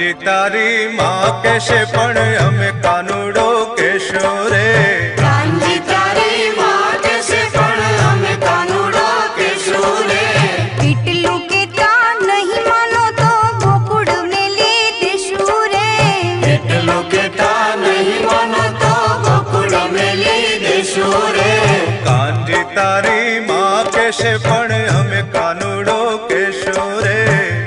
कांजी तारी माँ कैसे पण हमें कानूड़ो केशो रे। कांजी तारी माँ कैसे पण हमें कानूड़ो केशो रे। पीटलू के ता नहीं मानो तो गोकुड़ में ले देशू रे। पीटलू के ता नहीं मानो तो गोकुड़ में ले देशू रे। कांजी तारी माँ कैसे पण हमें कानूड़ो केशो रे।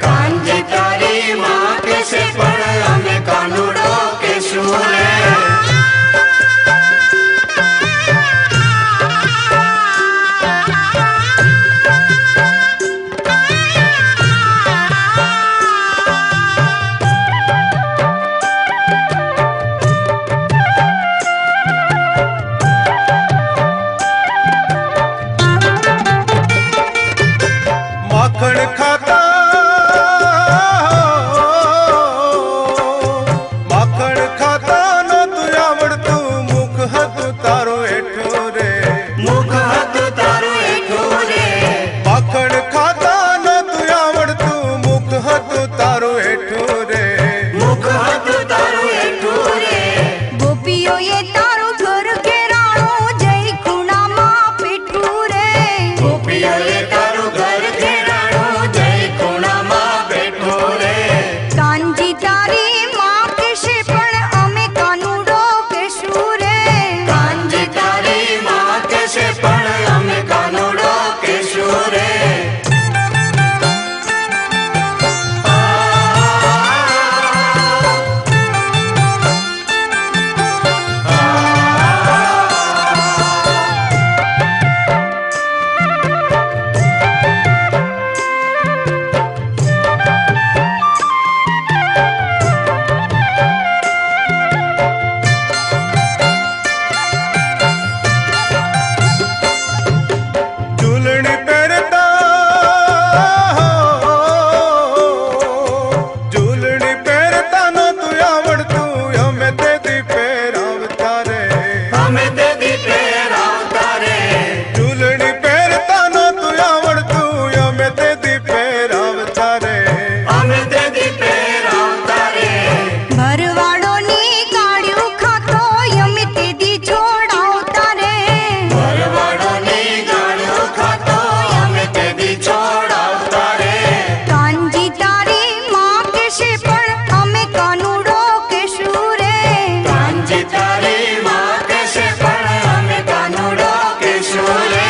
कांजी तारी माँ कैसे पण हमें कानूड़ो केशो रे। माखण खाता माखण खाता न तू आवड़तू मुख हथ तारो हेठो रे। मुख हाथ तारो हेठो रे। माखण खाता न तू आवड़तू मुख हथ तारो हेठो रे। मुख हाथ तारो हेठो रे। गोपियो ये तारो घर घेराणो जय खुणा माँ पेटू रे। गोपिया ये तारो घर घेराणो जय खुणा माँ बैठो रे। कांजी तारी माँ कैसे पण हमें कानूड़ो केशू रे। कांजी तारी माँ कैसे पण हमें कानूड़ो केशो रे। झूलनी पहरता झूलनी पहरता न तू आवड़तू हमें दे दी पहरावता रे। हमें दे दी पहरावता रे। झूलनी पहरता न तू आवड़तू हमें दे दी पहरावता रे। हमें दे दी पहरावता रे। भरवाड़ो नी गाड़ियों खातो यमी तेदी छोड़ावता रे। भरवाड़ो नी गाड़ियों खातो हमें दे दी छोड़ावता रे। कांजी तारी माँ कैसे पण हमें कानूड़ो केशू रे। कांजी तारी माँ कैसे पण हमें कानूड़ो केशो रे।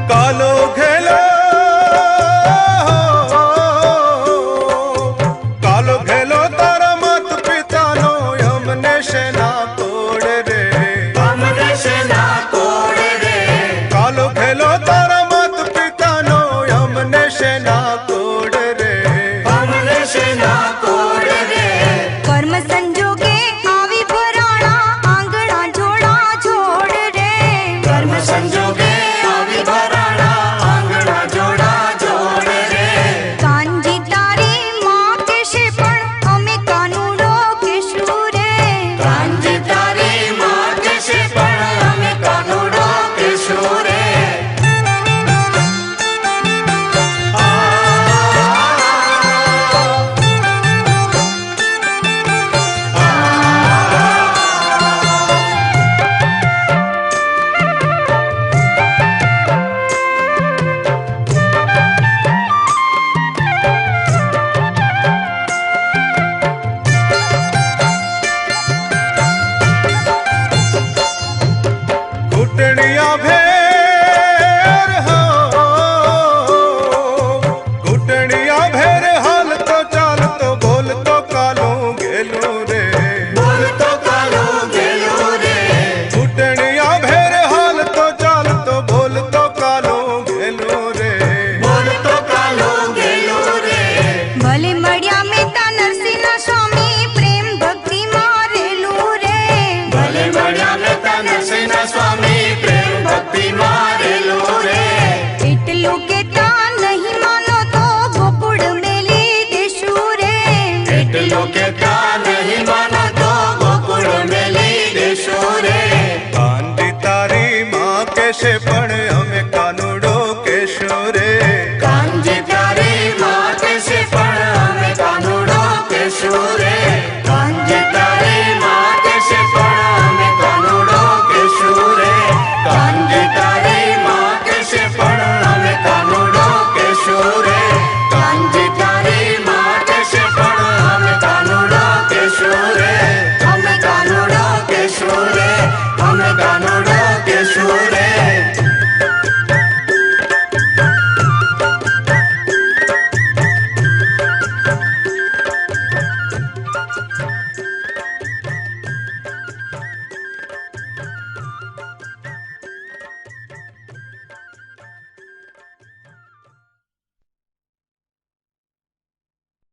कालो घेलो कालो घेलो तारा मात पिता नो हमने सेना